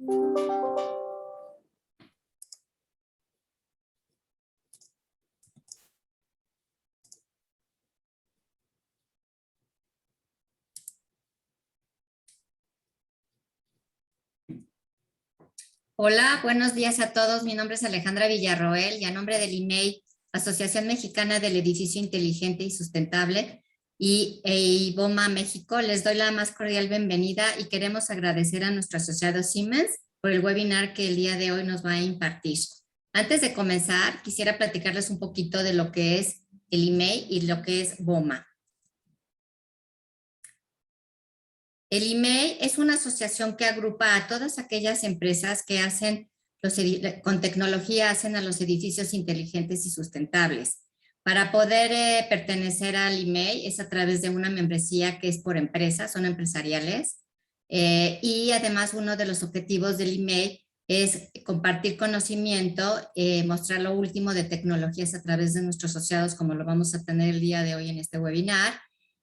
Hola, buenos días a todos. Mi nombre es Alejandra Villarroel y a nombre del IMEI, Asociación Mexicana del Edificio Inteligente y Sustentable e IBOMA México, les doy la más cordial bienvenida y queremos agradecer a nuestro asociado Siemens por el webinar que el día de hoy nos va a impartir. Antes de comenzar, quisiera platicarles un poquito de lo que es el IMEI y lo que es BOMA. El IMEI es una asociación que agrupa a todas aquellas empresas que con tecnología hacen a los edificios inteligentes y sustentables. Para poder pertenecer al IMEI es a través de una membresía que es por empresas, son empresariales, y además uno de los objetivos del IMEI es compartir conocimiento, mostrar lo último de tecnologías a través de nuestros asociados, como lo vamos a tener el día de hoy en este webinar,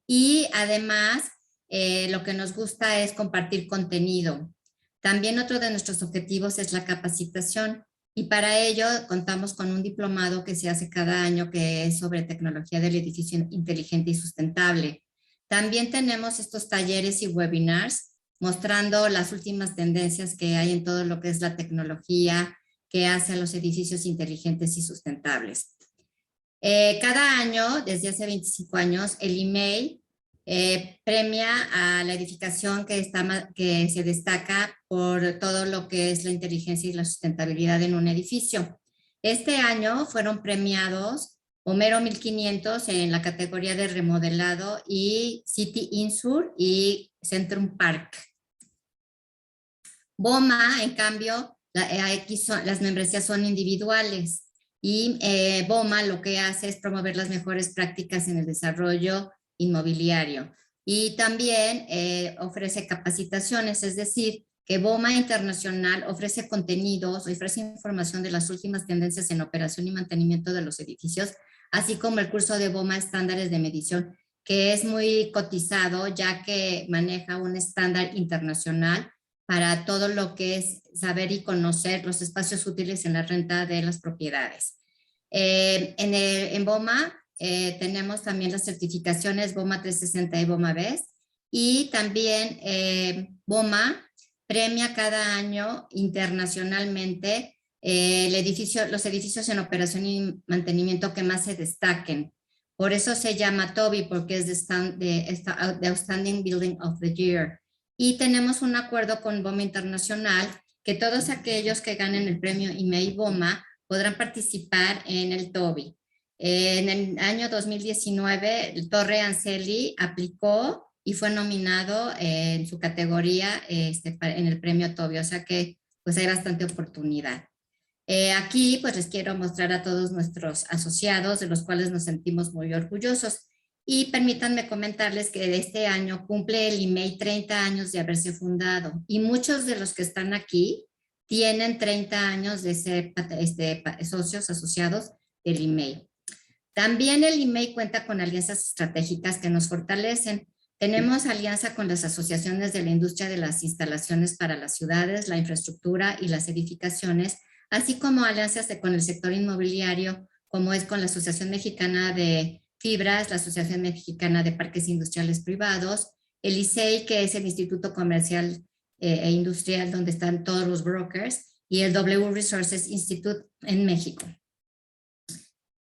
y además lo que nos gusta es compartir contenido. También otro de nuestros objetivos es la capacitación y para ello contamos con un diplomado que se hace cada año que es sobre tecnología del edificio inteligente y sustentable. También tenemos estos talleres y webinars mostrando las últimas tendencias que hay en todo lo que es la tecnología que hace a los edificios inteligentes y sustentables. Cada año, desde hace 25 años, el IMEI premia a la edificación que se destaca por todo lo que es la inteligencia y la sustentabilidad en un edificio. Este año fueron premiados Homero 1500 en la categoría de remodelado y City Insur y Centrum Park. BOMA, en cambio, las membresías son individuales y BOMA lo que hace es promover las mejores prácticas en el desarrollo inmobiliario y también ofrece capacitaciones, es decir, que BOMA Internacional ofrece contenidos, ofrece información de las últimas tendencias en operación y mantenimiento de los edificios, así como el curso de BOMA Estándares de Medición, que es muy cotizado ya que maneja un estándar internacional para todo lo que es saber y conocer los espacios útiles en la renta de las propiedades. En BOMA tenemos también las certificaciones BOMA 360 y BOMA BEST y también BOMA premia cada año internacionalmente los edificios en operación y mantenimiento que más se destaquen. Por eso se llama TOBY, porque es the Outstanding Building of the Year. Y tenemos un acuerdo con BOMA Internacional que todos aquellos que ganen el premio IMEI BOMA podrán participar en el TOBY. En el año 2019, el Torre Anceli aplicó y fue nominado en su categoría en el premio TOBY, o sea que pues hay bastante oportunidad. Aquí pues les quiero mostrar a todos nuestros asociados, de los cuales nos sentimos muy orgullosos. Y permítanme comentarles que este año cumple el IMEI 30 años de haberse fundado y muchos de los que están aquí tienen 30 años de ser socios asociados del IMEI. También el IMEI cuenta con alianzas estratégicas que nos fortalecen. Tenemos alianza con las asociaciones de la industria de las instalaciones para las ciudades, la infraestructura y las edificaciones, así como alianzas con el sector inmobiliario, como es con la Asociación Mexicana de Fibras, la Asociación Mexicana de Parques Industriales Privados, el ICEI, que es el Instituto Comercial e Industrial, donde están todos los brokers, y el W Resources Institute en México.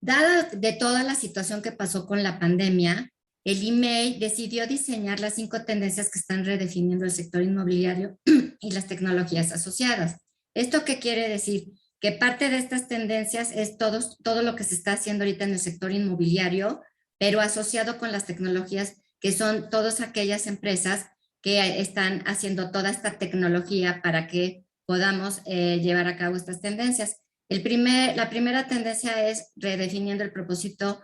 Dada de toda la situación que pasó con la pandemia, el IMEI decidió diseñar las 5 tendencias que están redefiniendo el sector inmobiliario y las tecnologías asociadas. ¿Esto qué quiere decir? Que parte de estas tendencias es todo lo que se está haciendo ahorita en el sector inmobiliario, pero asociado con las tecnologías que son todas aquellas empresas que están haciendo toda esta tecnología para que podamos llevar a cabo estas tendencias. La primera tendencia es redefiniendo el propósito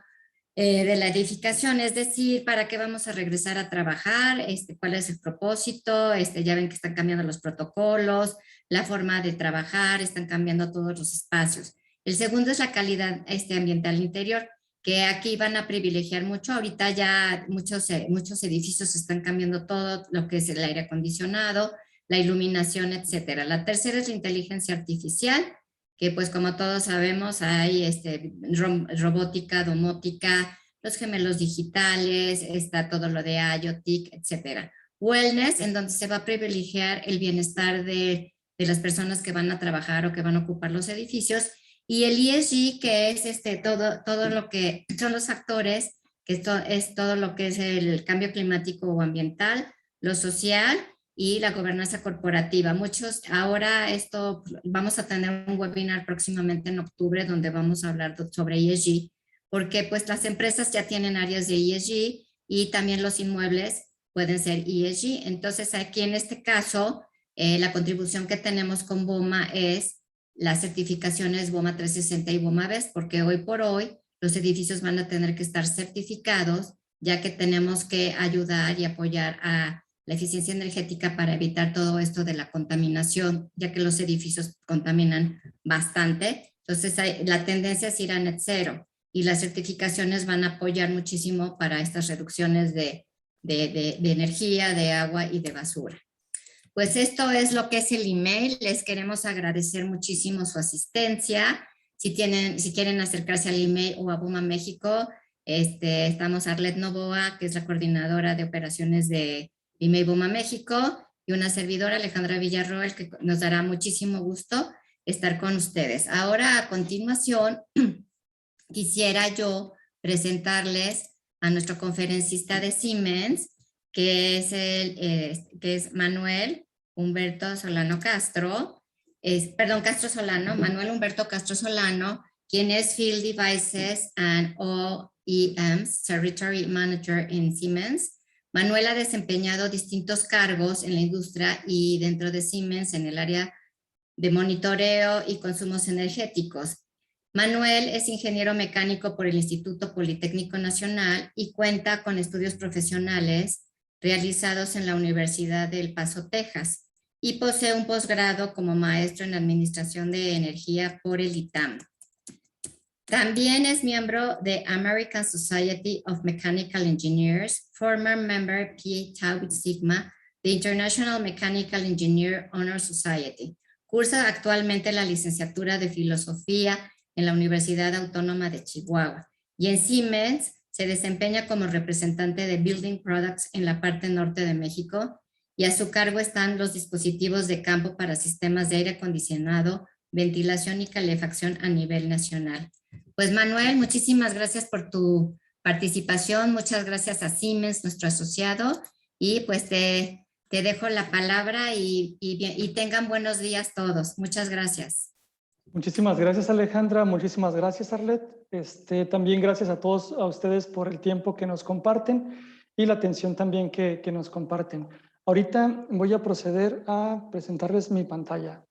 de la edificación, es decir, para qué vamos a regresar a trabajar, cuál es el propósito, ya ven que están cambiando los protocolos, la forma de trabajar, están cambiando todos los espacios. El segundo es la calidad ambiental interior, que aquí van a privilegiar mucho. Ahorita ya muchos edificios están cambiando todo lo que es el aire acondicionado, la iluminación, etcétera. La tercera es la inteligencia artificial, que pues como todos sabemos hay robótica, domótica, los gemelos digitales, está todo lo de IoT, etcétera. Wellness, en donde se va a privilegiar el bienestar de las personas que van a trabajar o que van a ocupar los edificios, y el ESG, que es todo lo que son los factores, que esto es todo lo que es el cambio climático o ambiental, lo social y la gobernanza corporativa. Ahora vamos a tener un webinar próximamente en octubre donde vamos a hablar sobre ESG, porque pues las empresas ya tienen áreas de ESG y también los inmuebles pueden ser ESG. Entonces aquí en este caso, la contribución que tenemos con BOMA es las certificaciones BOMA 360 y BOMA BEST, porque hoy por hoy los edificios van a tener que estar certificados, ya que tenemos que ayudar y apoyar a la eficiencia energética para evitar todo esto de la contaminación, ya que los edificios contaminan bastante. Entonces la tendencia es ir a net cero y las certificaciones van a apoyar muchísimo para estas reducciones de energía, de agua y de basura. Pues esto es lo que es el email. Les queremos agradecer muchísimo su asistencia. Si quieren acercarse al email o a BOMA México, estamos Arlet Novoa, que es la coordinadora de operaciones de email BOMA México, y una servidora, Alejandra Villarroel, que nos dará muchísimo gusto estar con ustedes. Ahora, a continuación, quisiera yo presentarles a nuestro conferencista de Siemens, que es Manuel Humberto Solano Castro, Castro Solano, Manuel Humberto Castro Solano, quien es Field Devices and OEMs Territory Manager en Siemens. Manuel ha desempeñado distintos cargos en la industria y dentro de Siemens en el área de monitoreo y consumos energéticos. Manuel es ingeniero mecánico por el Instituto Politécnico Nacional y cuenta con estudios profesionales realizados en la Universidad de El Paso, Texas, y posee un posgrado como maestro en Administración de Energía por el ITAM. También es miembro de American Society of Mechanical Engineers, former member Pi Tau Sigma, the International Mechanical Engineer Honor Society. Cursa actualmente la licenciatura de Filosofía en la Universidad Autónoma de Chihuahua, y en Siemens se desempeña como representante de Building Products en la parte norte de México, y a su cargo están los dispositivos de campo para sistemas de aire acondicionado, ventilación y calefacción a nivel nacional. Pues Manuel, muchísimas gracias por tu participación, muchas gracias a Siemens, nuestro asociado, y pues te dejo la palabra y tengan buenos días todos. Muchas gracias. Muchísimas gracias, Alejandra. Muchísimas gracias, Arlet. También gracias a todos a ustedes por el tiempo que nos comparten y la atención también que nos comparten. Ahorita voy a proceder a presentarles mi pantalla.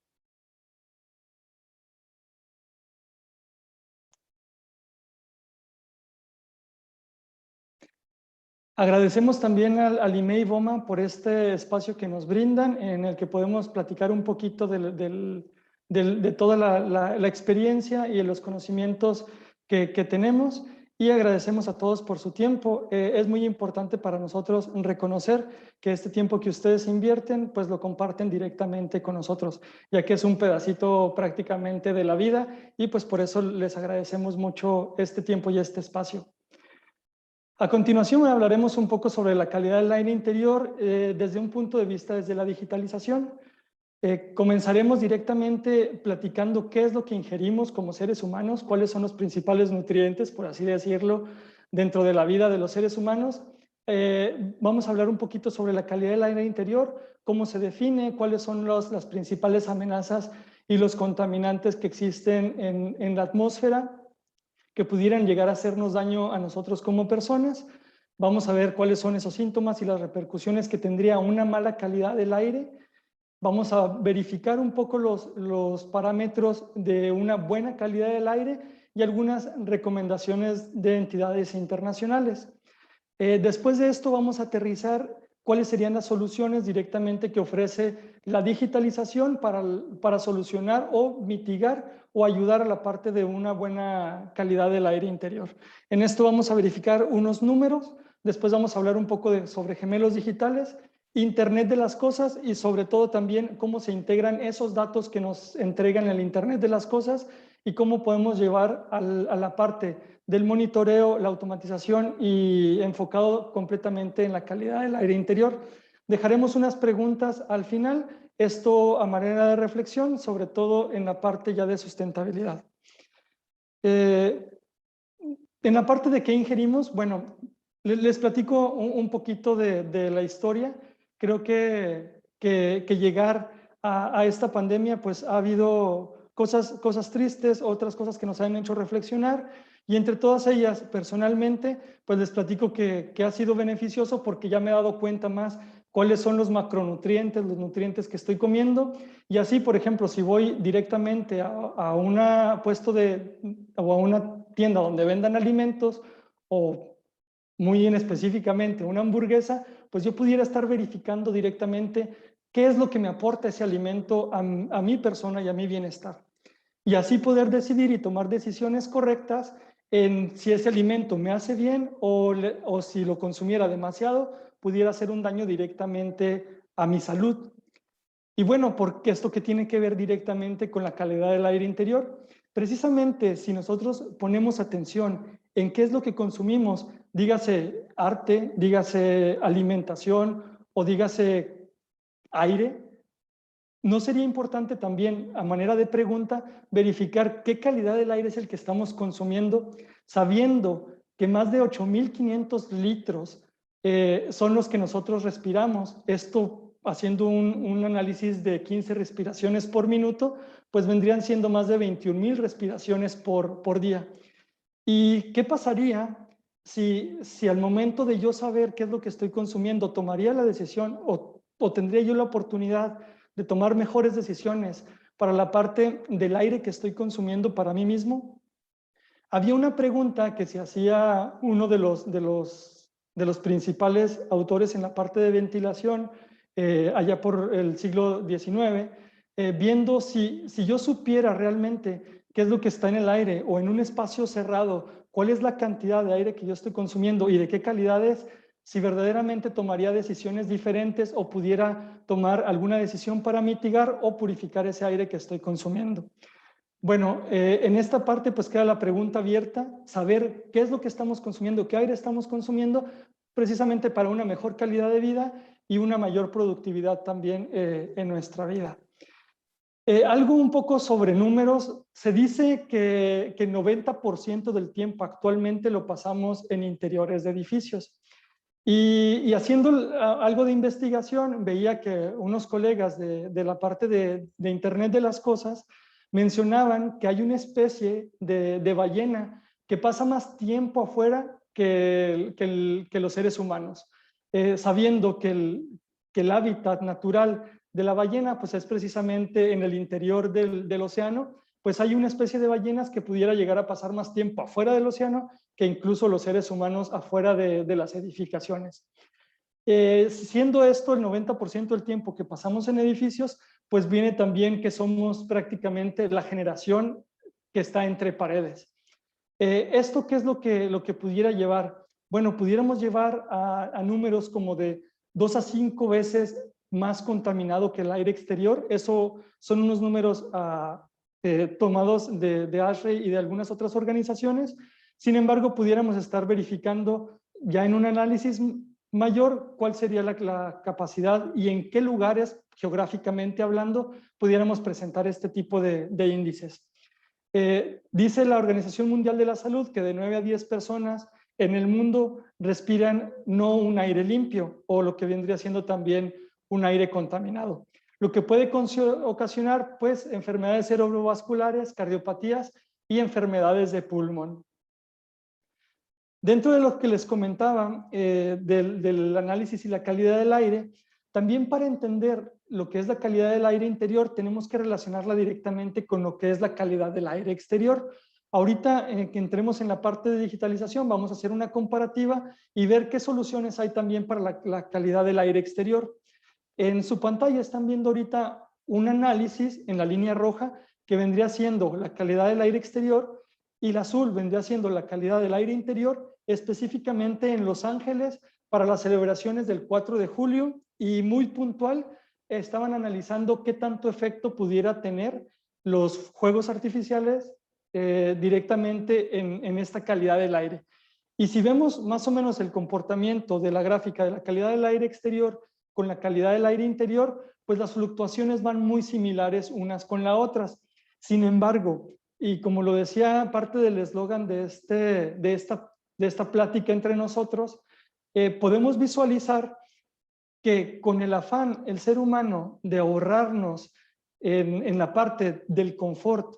Agradecemos también al IMEI BOMA por este espacio que nos brindan, en el que podemos platicar un poquito de toda la experiencia y de los conocimientos que tenemos, y agradecemos a todos por su tiempo. Es muy importante para nosotros reconocer que este tiempo que ustedes invierten, pues lo comparten directamente con nosotros, ya que es un pedacito prácticamente de la vida, y pues por eso les agradecemos mucho este tiempo y este espacio. A continuación hablaremos un poco sobre la calidad del aire interior desde un punto de vista desde la digitalización. Comenzaremos directamente platicando qué es lo que ingerimos como seres humanos, cuáles son los principales nutrientes, por así decirlo, dentro de la vida de los seres humanos. Vamos a hablar un poquito sobre la calidad del aire interior, cómo se define, cuáles son las principales amenazas y los contaminantes que existen en la atmósfera, que pudieran llegar a hacernos daño a nosotros como personas. Vamos a ver cuáles son esos síntomas y las repercusiones que tendría una mala calidad del aire. Vamos a verificar un poco los parámetros de una buena calidad del aire y algunas recomendaciones de entidades internacionales. Después de esto vamos a aterrizar cuáles serían las soluciones directamente que ofrece la digitalización para solucionar o mitigar o ayudar a la parte de una buena calidad del aire interior. En esto vamos a verificar unos números, después vamos a hablar un poco sobre gemelos digitales, Internet de las cosas y sobre todo también cómo se integran esos datos que nos entregan el Internet de las cosas y cómo podemos llevar a la parte del monitoreo, la automatización y enfocado completamente en la calidad del aire interior. Dejaremos unas preguntas al final, esto a manera de reflexión, sobre todo en la parte ya de sustentabilidad. En la parte de qué ingerimos, bueno, les platico un poquito de la historia. Creo que llegar a esta pandemia, pues ha habido cosas tristes, otras cosas que nos han hecho reflexionar, y entre todas ellas, personalmente, pues les platico que ha sido beneficioso porque ya me he dado cuenta más cuáles son los macronutrientes, los nutrientes que estoy comiendo, y así, por ejemplo, si voy directamente a un puesto o a una tienda donde vendan alimentos, o muy específicamente una hamburguesa, pues yo pudiera estar verificando directamente qué es lo que me aporta ese alimento a mi persona y a mi bienestar. Y así poder decidir y tomar decisiones correctas en si ese alimento me hace bien o si lo consumiera demasiado, pudiera hacer un daño directamente a mi salud. Y bueno, porque esto que tiene que ver directamente con la calidad del aire interior, precisamente si nosotros ponemos atención en qué es lo que consumimos, dígase arte, dígase alimentación o dígase aire, ¿no sería importante también, a manera de pregunta, verificar qué calidad del aire es el que estamos consumiendo, sabiendo que más de 8.500 litros son los que nosotros respiramos? Esto, haciendo un análisis de 15 respiraciones por minuto, pues vendrían siendo más de 21.000 respiraciones por día. ¿Y qué pasaría si al momento de yo saber qué es lo que estoy consumiendo, tomaría la decisión o tendría yo la oportunidad de tomar mejores decisiones para la parte del aire que estoy consumiendo para mí mismo? Había una pregunta que se hacía uno de los principales autores en la parte de ventilación, allá por el siglo XIX, viendo si yo supiera realmente qué es lo que está en el aire o en un espacio cerrado, cuál es la cantidad de aire que yo estoy consumiendo y de qué calidad es, si verdaderamente tomaría decisiones diferentes o pudiera tomar alguna decisión para mitigar o purificar ese aire que estoy consumiendo. Bueno, en esta parte pues queda la pregunta abierta, saber qué es lo que estamos consumiendo, qué aire estamos consumiendo, precisamente para una mejor calidad de vida y una mayor productividad también en nuestra vida. Algo un poco sobre números, se dice que el 90% del tiempo actualmente lo pasamos en interiores de edificios. Y haciendo algo de investigación, veía que unos colegas de la parte de Internet de las Cosas mencionaban que hay una especie de ballena que pasa más tiempo afuera que los seres humanos, sabiendo que el hábitat natural de la ballena pues es precisamente en el interior del océano, pues hay una especie de ballenas que pudiera llegar a pasar más tiempo afuera del océano que incluso los seres humanos afuera de las edificaciones. Siendo esto el 90% del tiempo que pasamos en edificios, pues viene también que somos prácticamente la generación que está entre paredes. ¿Esto qué es lo que pudiera llevar? Bueno, pudiéramos llevar a números como de 2 a 5 veces más contaminado que el aire exterior. Eso son unos números tomados de ASHRAE y de algunas otras organizaciones. Sin embargo, pudiéramos estar verificando ya en un análisis mayor cuál sería la capacidad y en qué lugares, geográficamente hablando, pudiéramos presentar este tipo de índices. Dice la Organización Mundial de la Salud que de 9 a 10 personas en el mundo respiran no un aire limpio o lo que vendría siendo también un aire contaminado, lo que puede ocasionar pues enfermedades cerebrovasculares, cardiopatías y enfermedades de pulmón. Dentro de lo que les comentaba del análisis y la calidad del aire, también para entender lo que es la calidad del aire interior tenemos que relacionarla directamente con lo que es la calidad del aire exterior. Ahorita que entremos en la parte de digitalización vamos a hacer una comparativa y ver qué soluciones hay también para la calidad del aire exterior. En su pantalla están viendo ahorita un análisis en la línea roja que vendría siendo la calidad del aire exterior y la azul vendría siendo la calidad del aire interior, específicamente en Los Ángeles, para las celebraciones del 4 de julio y muy puntual estaban analizando qué tanto efecto pudiera tener los fuegos artificiales directamente en esta calidad del aire. Y si vemos más o menos el comportamiento de la gráfica de la calidad del aire exterior con la calidad del aire interior, pues las fluctuaciones van muy similares unas con las otras. Sin embargo, y como lo decía parte del eslogan de esta plática entre nosotros, podemos visualizar que con el afán, el ser humano, de ahorrarnos en la parte del confort,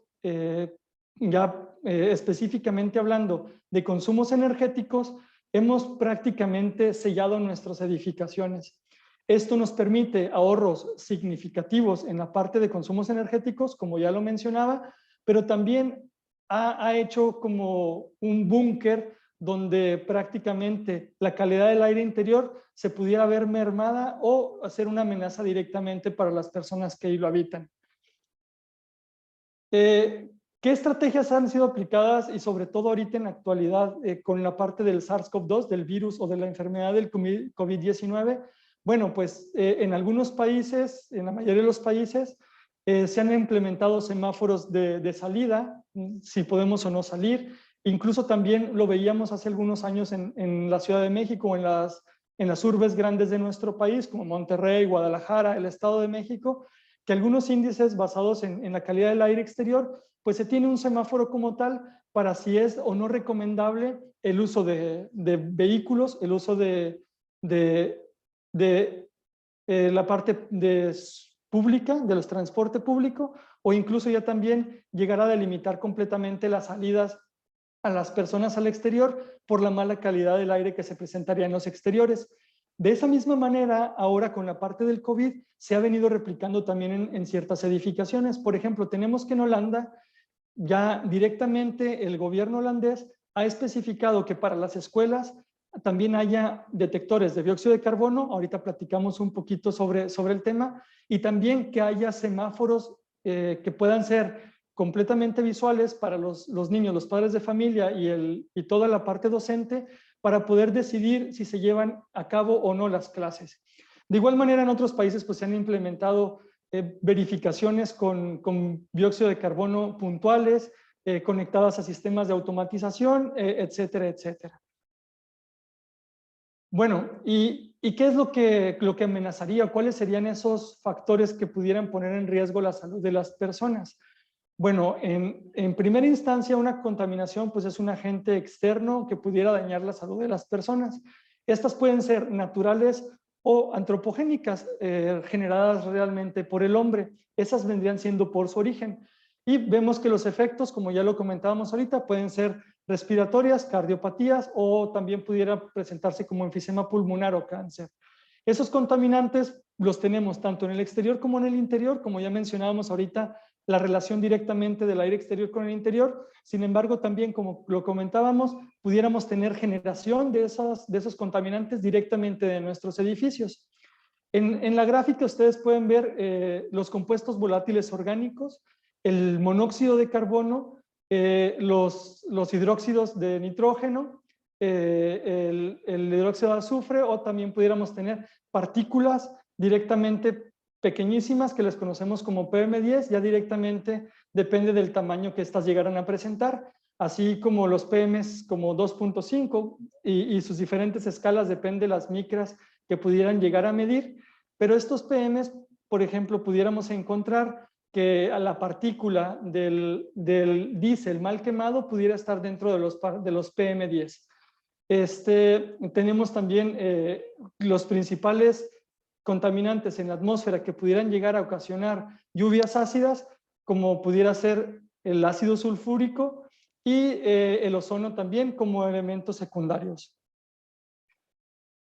específicamente hablando de consumos energéticos, hemos prácticamente sellado nuestras edificaciones. Esto nos permite ahorros significativos en la parte de consumos energéticos, como ya lo mencionaba, pero también ha hecho como un búnker donde prácticamente la calidad del aire interior se pudiera ver mermada o hacer una amenaza directamente para las personas que ahí lo habitan. ¿Qué estrategias han sido aplicadas y sobre todo ahorita en la actualidad con la parte del SARS-CoV-2, del virus o de la enfermedad del COVID-19? Bueno, pues en algunos países, en la mayoría de los países, se han implementado semáforos de salida, si podemos o no salir. Incluso también lo veíamos hace algunos años en la Ciudad de México, en las urbes grandes de nuestro país, como Monterrey, Guadalajara, el Estado de México, que algunos índices basados en la calidad del aire exterior, pues se tiene un semáforo como tal para si es o no recomendable el uso de vehículos, el uso de la parte pública, de los transporte público, o incluso ya también llegar a delimitar completamente las salidas a las personas al exterior por la mala calidad del aire que se presentaría en los exteriores. De esa misma manera, ahora con la parte del COVID, se ha venido replicando también en ciertas edificaciones. Por ejemplo, tenemos que en Holanda, ya directamente el gobierno holandés ha especificado que para las escuelas también haya detectores de dióxido de carbono, ahorita platicamos un poquito sobre el tema, y también que haya semáforos que puedan ser completamente visuales para los niños, los padres de familia y toda la parte docente para poder decidir si se llevan a cabo o no las clases. De igual manera, en otros países pues, se han implementado verificaciones con dióxido de carbono puntuales, conectadas a sistemas de automatización, etcétera, etcétera. Bueno, ¿y qué es lo que amenazaría? ¿Cuáles serían esos factores que pudieran poner en riesgo la salud de las personas? Bueno, en primera instancia, una contaminación pues es un agente externo que pudiera dañar la salud de las personas. Estas pueden ser naturales o antropogénicas, generadas realmente por el hombre. Esas vendrían siendo por su origen. Y vemos que los efectos, como ya lo comentábamos ahorita, pueden ser respiratorias, cardiopatías o también pudiera presentarse como enfisema pulmonar o cáncer. Esos contaminantes los tenemos tanto en el exterior como en el interior, como ya mencionábamos ahorita, la relación directamente del aire exterior con el interior. Sin embargo, también, como lo comentábamos, pudiéramos tener generación de esos contaminantes directamente de nuestros edificios. En la gráfica ustedes pueden ver los compuestos volátiles orgánicos, el monóxido de carbono, los hidróxidos de nitrógeno, el hidróxido de azufre, o también pudiéramos tener partículas directamente pequeñísimas que les conocemos como PM10, ya directamente depende del tamaño que estas llegaran a presentar, así como los PMs como 2.5 y sus diferentes escalas depende de las micras que pudieran llegar a medir, pero estos PMs, por ejemplo, pudiéramos encontrar que a la partícula del diésel mal quemado pudiera estar dentro de los PM10. Tenemos también los principales contaminantes en la atmósfera que pudieran llegar a ocasionar lluvias ácidas, como pudiera ser el ácido sulfúrico y el ozono también como elementos secundarios.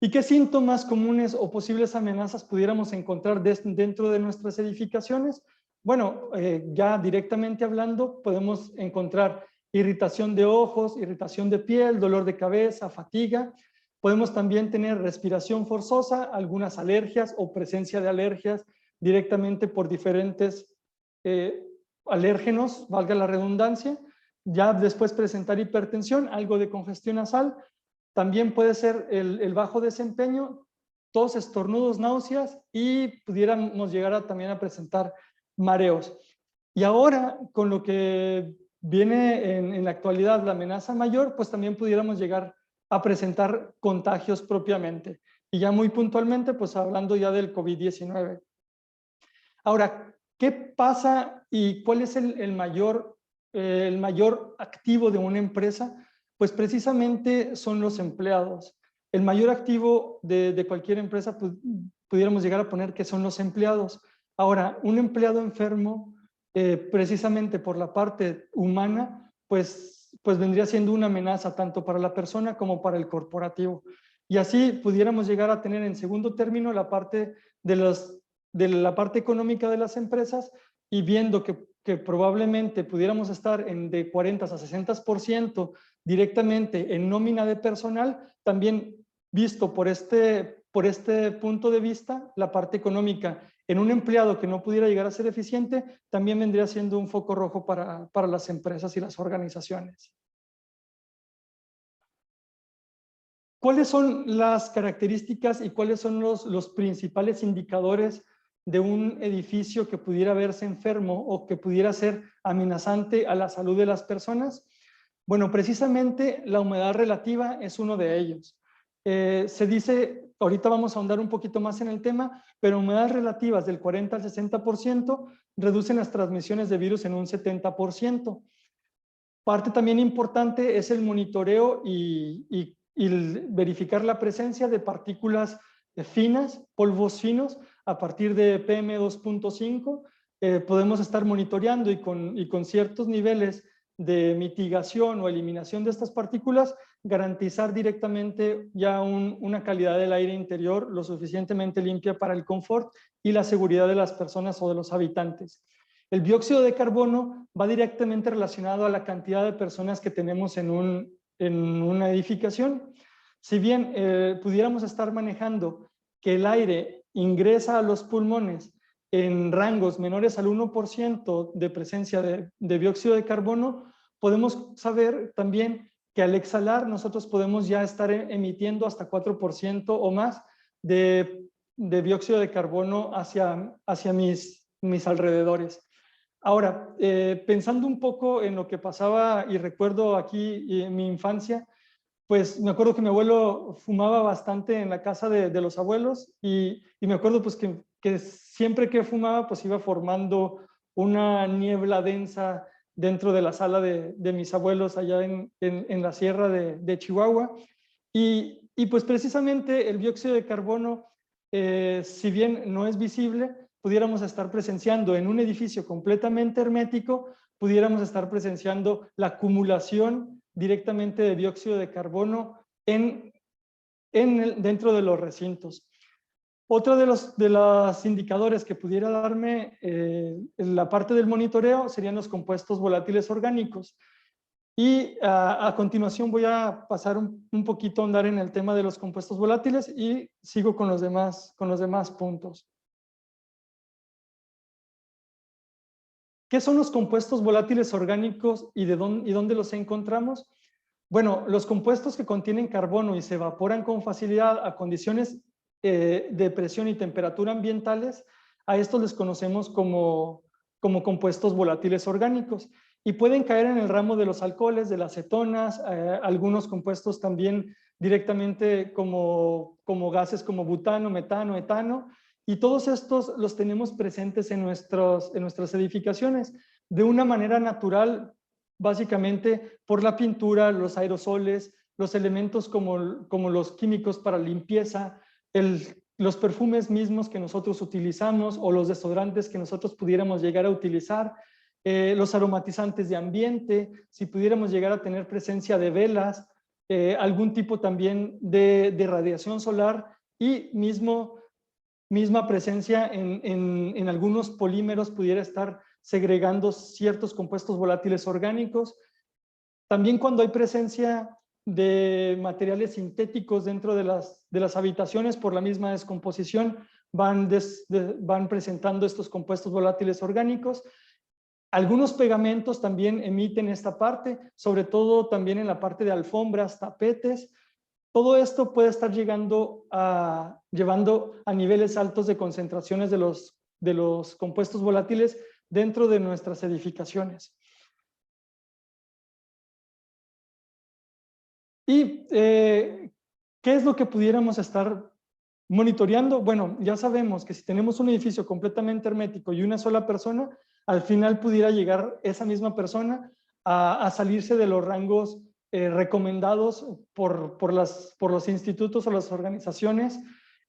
¿Y qué síntomas comunes o posibles amenazas pudiéramos encontrar dentro de nuestras edificaciones? Bueno, ya directamente hablando, podemos encontrar irritación de ojos, irritación de piel, dolor de cabeza, fatiga. Podemos también tener respiración forzosa, algunas alergias o presencia de alergias directamente por diferentes alérgenos, valga la redundancia. Ya después presentar hipertensión, algo de congestión nasal, también puede ser el bajo desempeño, tos, estornudos, náuseas y pudiéramos llegar también a presentar mareos. Y ahora, con lo que viene en la actualidad, la amenaza mayor, pues también pudiéramos llegar a presentar contagios propiamente. Y ya muy puntualmente, pues hablando ya del COVID-19. Ahora, ¿qué pasa y cuál es el mayor activo de una empresa? Pues precisamente son los empleados. El mayor activo de cualquier empresa, pues, pudiéramos llegar a poner que son los empleados. Ahora, un empleado enfermo, precisamente por la parte humana, pues vendría siendo una amenaza tanto para la persona como para el corporativo. Y así pudiéramos llegar a tener en segundo término la parte de la parte económica de las empresas, y viendo que probablemente pudiéramos estar de 40 a 60% directamente en nómina de personal, también visto por este punto de vista, la parte económica en un empleado que no pudiera llegar a ser eficiente, también vendría siendo un foco rojo para las empresas y las organizaciones. ¿Cuáles son las características y cuáles son los principales indicadores de un edificio que pudiera verse enfermo o que pudiera ser amenazante a la salud de las personas? Bueno, precisamente la humedad relativa es uno de ellos. Se dice, ahorita vamos a ahondar un poquito más en el tema, pero humedades relativas del 40 al 60% reducen las transmisiones de virus en un 70%. Parte también importante es el monitoreo y verificar la presencia de partículas finas, polvos finos, a partir de PM2.5. Podemos estar monitoreando y con ciertos niveles de mitigación o eliminación de estas partículas, garantizar directamente ya una calidad del aire interior lo suficientemente limpia para el confort y la seguridad de las personas o de los habitantes. El dióxido de carbono va directamente relacionado a la cantidad de personas que tenemos en una edificación. Si bien pudiéramos estar manejando que el aire ingresa a los pulmones en rangos menores al 1% de presencia de dióxido de carbono, podemos saber también que al exhalar nosotros podemos ya estar emitiendo hasta 4% o más de dióxido de carbono hacia mis alrededores. Ahora, pensando un poco en lo que pasaba y recuerdo aquí en mi infancia, pues me acuerdo que mi abuelo fumaba bastante en la casa de los abuelos y me acuerdo pues que siempre que fumaba pues iba formando una niebla densa dentro de la sala de mis abuelos allá en la sierra de Chihuahua. Y pues precisamente el dióxido de carbono, si bien no es visible, pudiéramos estar presenciando en un edificio completamente hermético, pudiéramos estar presenciando la acumulación directamente de dióxido de carbono dentro de los recintos. Otro de los indicadores que pudiera darme en la parte del monitoreo serían los compuestos volátiles orgánicos. Y a continuación voy a pasar un poquito a andar en el tema de los compuestos volátiles y sigo con los demás puntos. ¿Qué son los compuestos volátiles orgánicos y dónde los encontramos? Bueno, los compuestos que contienen carbono y se evaporan con facilidad a condiciones de presión y temperatura ambientales, a estos les conocemos como compuestos volátiles orgánicos. Y pueden caer en el ramo de los alcoholes, de las cetonas, algunos compuestos también directamente como gases como butano, metano, etano, y todos estos los tenemos presentes en nuestras edificaciones de una manera natural, básicamente por la pintura, los aerosoles, los elementos como los químicos para limpieza, los perfumes mismos que nosotros utilizamos o los desodorantes que nosotros pudiéramos llegar a utilizar, los aromatizantes de ambiente, si pudiéramos llegar a tener presencia de velas, algún tipo también de radiación solar y misma presencia en algunos polímeros pudiera estar segregando ciertos compuestos volátiles orgánicos. También cuando hay presencia de materiales sintéticos dentro de las habitaciones por la misma descomposición, van presentando estos compuestos volátiles orgánicos. Algunos pegamentos también emiten esta parte, sobre todo también en la parte de alfombras, tapetes. Todo esto puede estar llevando a niveles altos de concentraciones de los compuestos volátiles dentro de nuestras edificaciones. ¿Y qué es lo que pudiéramos estar monitoreando? Bueno, ya sabemos que si tenemos un edificio completamente hermético y una sola persona, al final pudiera llegar esa misma persona a salirse de los rangos recomendados por los institutos o las organizaciones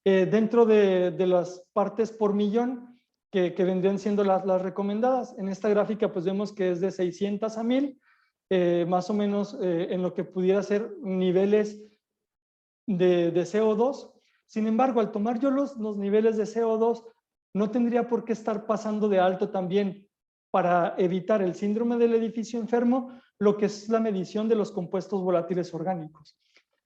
dentro de las partes por millón que vendrían siendo las recomendadas. En esta gráfica pues vemos que es de 600 a 1000, más o menos en lo que pudiera ser niveles de CO2. Sin embargo, al tomar yo los niveles de CO2, no tendría por qué estar pasando de alto también para evitar el síndrome del edificio enfermo, lo que es la medición de los compuestos volátiles orgánicos.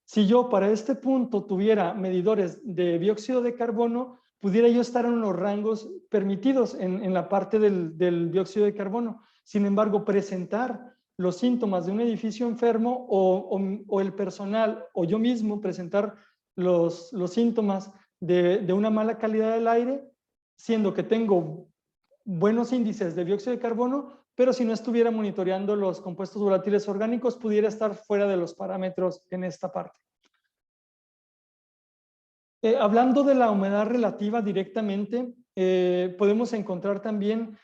Si yo para este punto tuviera medidores de dióxido de carbono, pudiera yo estar en los rangos permitidos en la parte del dióxido de carbono. Sin embargo, presentar los síntomas de un edificio enfermo o el personal o yo mismo presentar los síntomas de una mala calidad del aire, siendo que tengo buenos índices de dióxido de carbono, pero si no estuviera monitoreando los compuestos volátiles orgánicos, pudiera estar fuera de los parámetros en esta parte. Hablando de la humedad relativa directamente, podemos encontrar también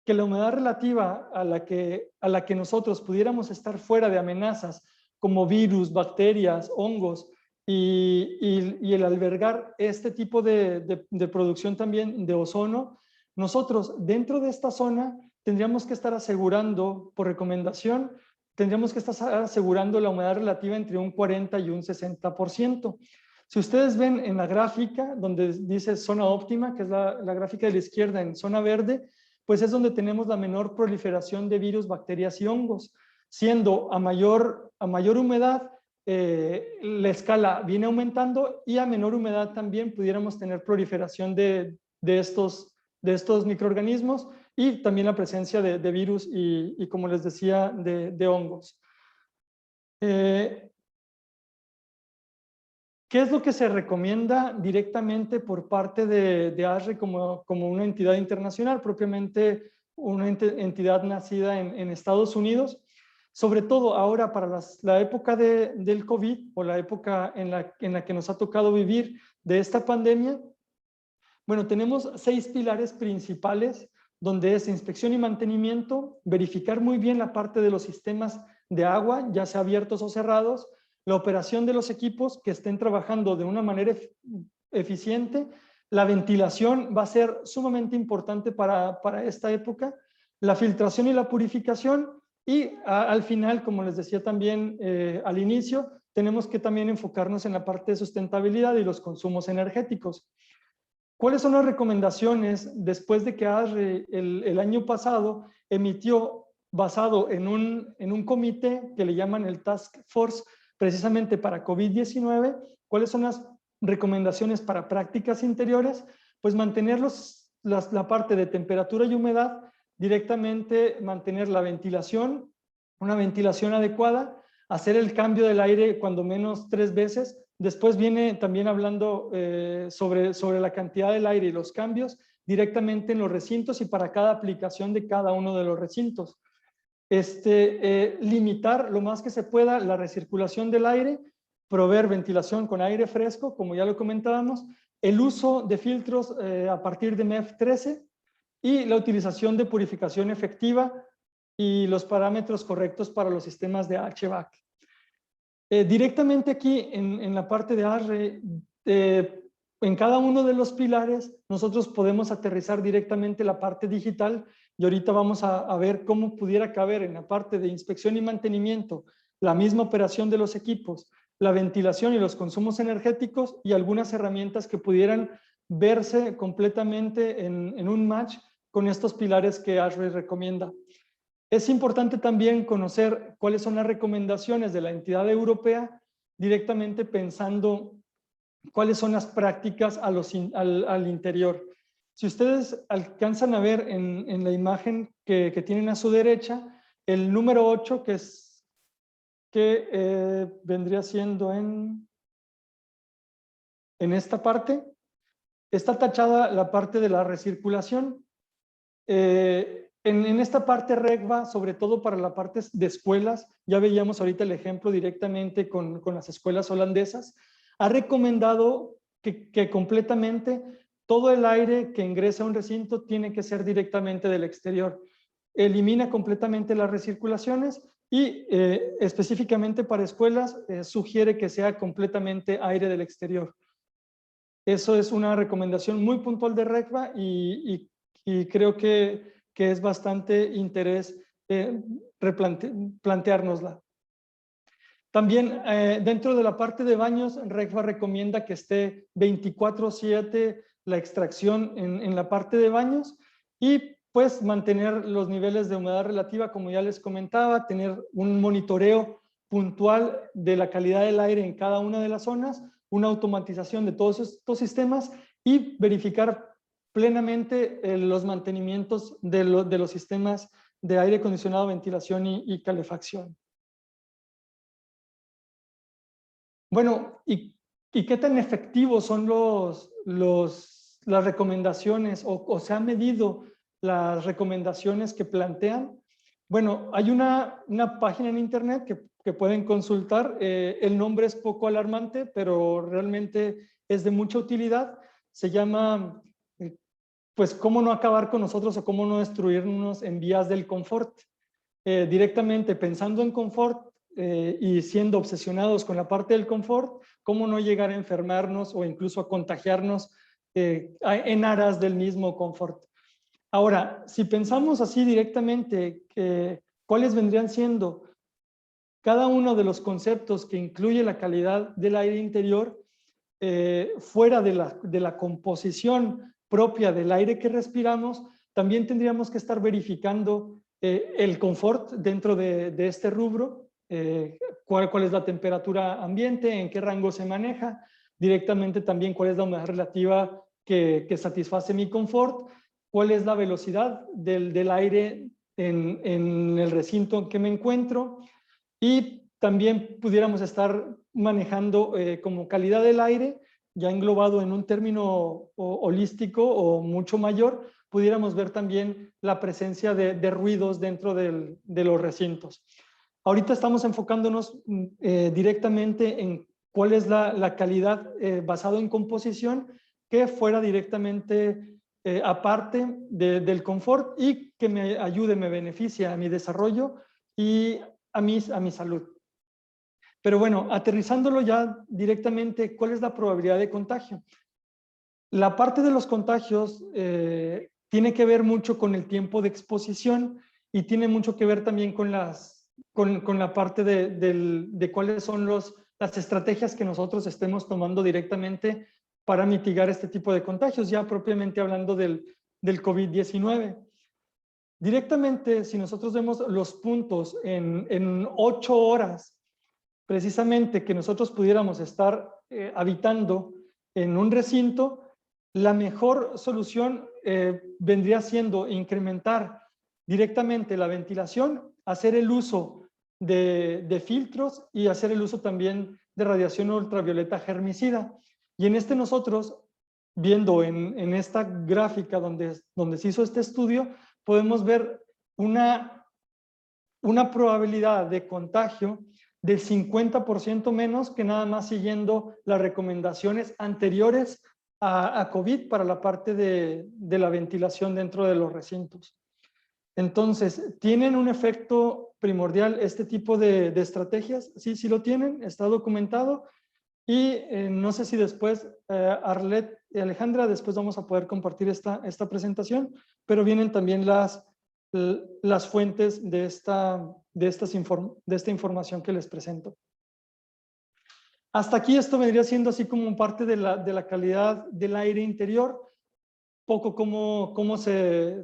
que la humedad relativa a la que nosotros pudiéramos estar fuera de amenazas como virus, bacterias, hongos y el albergar este tipo de producción también de ozono, nosotros dentro de esta zona tendríamos que estar asegurando, por recomendación, tendríamos que estar asegurando la humedad relativa entre un 40 y un 60%. Si ustedes ven en la gráfica donde dice zona óptima, que es la gráfica de la izquierda en zona verde, pues es donde tenemos la menor proliferación de virus, bacterias y hongos. Siendo a mayor humedad, la escala viene aumentando y a menor humedad también pudiéramos tener proliferación de estos microorganismos y también la presencia de virus y como les decía, de hongos. ¿Qué es lo que se recomienda directamente por parte de ASRE como una entidad internacional, propiamente una entidad nacida en Estados Unidos? Sobre todo ahora para la época del COVID o la época en la que nos ha tocado vivir de esta pandemia. Bueno, tenemos 6 pilares principales donde es inspección y mantenimiento, verificar muy bien la parte de los sistemas de agua, ya sea abiertos o cerrados, la operación de los equipos que estén trabajando de una manera eficiente, la ventilación va a ser sumamente importante para esta época, la filtración y la purificación y al final, como les decía también al inicio, tenemos que también enfocarnos en la parte de sustentabilidad y los consumos energéticos. ¿Cuáles son las recomendaciones después de que ASRE el año pasado emitió, basado en un comité que le llaman el Task Force precisamente para COVID-19, cuáles son las recomendaciones para prácticas interiores? Pues mantener la parte de temperatura y humedad, directamente mantener la ventilación, una ventilación adecuada, hacer el cambio del aire cuando menos 3 veces. Después viene también hablando sobre la cantidad del aire y los cambios directamente en los recintos y para cada aplicación de cada uno de los recintos. Limitar lo más que se pueda la recirculación del aire, proveer ventilación con aire fresco, como ya lo comentábamos, el uso de filtros a partir de MEF 13 y la utilización de purificación efectiva y los parámetros correctos para los sistemas de HVAC. Directamente aquí en la parte de ASRE, en cada uno de los pilares nosotros podemos aterrizar directamente la parte digital y ahorita vamos a ver cómo pudiera caber en la parte de inspección y mantenimiento la misma operación de los equipos, la ventilación y los consumos energéticos y algunas herramientas que pudieran verse completamente en un match con estos pilares que ASRE recomienda. Es importante también conocer cuáles son las recomendaciones de la entidad europea, directamente pensando cuáles son las prácticas al interior. Si ustedes alcanzan a ver en la imagen que tienen a su derecha, el número 8, que vendría siendo en en esta parte. Está tachada la parte de la recirculación. En esta parte RECVA, sobre todo para la parte de escuelas, ya veíamos ahorita el ejemplo directamente con las escuelas holandesas, ha recomendado que completamente todo el aire que ingresa a un recinto tiene que ser directamente del exterior. Elimina completamente las recirculaciones y específicamente para escuelas sugiere que sea completamente aire del exterior. Eso es una recomendación muy puntual de RECVA y creo que es bastante interés planteárnosla. También dentro de la parte de baños, RECVA recomienda que esté 24/7 la extracción en la parte de baños y pues mantener los niveles de humedad relativa, como ya les comentaba, tener un monitoreo puntual de la calidad del aire en cada una de las zonas, una automatización de todos estos sistemas y verificar plenamente los mantenimientos de los sistemas de aire acondicionado, ventilación y calefacción. Bueno, ¿y qué tan efectivos son las recomendaciones o se han medido las recomendaciones que plantean? Bueno, hay una página en internet que pueden consultar. El nombre es poco alarmante, pero realmente es de mucha utilidad. Se llama, pues, cómo no acabar con nosotros o cómo no destruirnos en vías del confort. Directamente pensando en confort y siendo obsesionados con la parte del confort, cómo no llegar a enfermarnos o incluso a contagiarnos en aras del mismo confort. Ahora, si pensamos así directamente, ¿cuáles vendrían siendo cada uno de los conceptos que incluye la calidad del aire interior fuera de la composición propia del aire que respiramos? También tendríamos que estar verificando el confort dentro de este rubro, cuál es la temperatura ambiente, en qué rango se maneja, directamente también cuál es la humedad relativa que satisface mi confort, cuál es la velocidad del aire en el recinto en que me encuentro y también pudiéramos estar manejando como calidad del aire, ya englobado en un término holístico o mucho mayor, pudiéramos ver también la presencia de ruidos dentro de los recintos. Ahorita estamos enfocándonos directamente en cuál es la calidad basado en composición que fuera directamente aparte del confort y que me ayude, me beneficie a mi desarrollo y a mi salud. Pero bueno, aterrizándolo ya directamente, ¿cuál es la probabilidad de contagio? La parte de los contagios tiene que ver mucho con el tiempo de exposición y tiene mucho que ver también con la parte de cuáles son las estrategias que nosotros estemos tomando directamente para mitigar este tipo de contagios, ya propiamente hablando del COVID-19. Directamente, si nosotros vemos los puntos en 8 horas, precisamente que nosotros pudiéramos estar habitando en un recinto, la mejor solución vendría siendo incrementar directamente la ventilación, hacer el uso de filtros y hacer el uso también de radiación ultravioleta germicida. Y en nosotros, viendo en esta gráfica donde se hizo este estudio, podemos ver una probabilidad de contagio del 50% menos que nada más siguiendo las recomendaciones anteriores a COVID para la parte de la ventilación dentro de los recintos. Entonces, ¿tienen un efecto primordial este tipo de estrategias? Sí, sí lo tienen, está documentado. Y no sé si después, Arlet y Alejandra, después vamos a poder compartir esta presentación, pero vienen también las fuentes de esta información que les presento. Hasta aquí esto vendría siendo así como parte de la calidad del aire interior, poco cómo se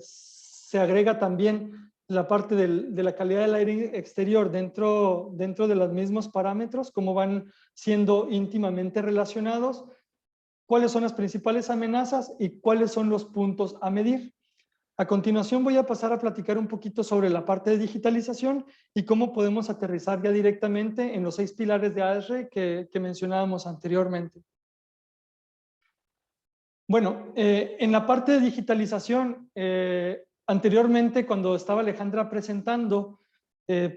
agrega también la parte de la calidad del aire exterior dentro de los mismos parámetros, cómo van siendo íntimamente relacionados, cuáles son las principales amenazas y cuáles son los puntos a medir. A continuación voy a pasar a platicar un poquito sobre la parte de digitalización y cómo podemos aterrizar ya directamente en los 6 pilares de ASRE que mencionábamos anteriormente. Bueno, en la parte de digitalización, anteriormente cuando estaba Alejandra presentando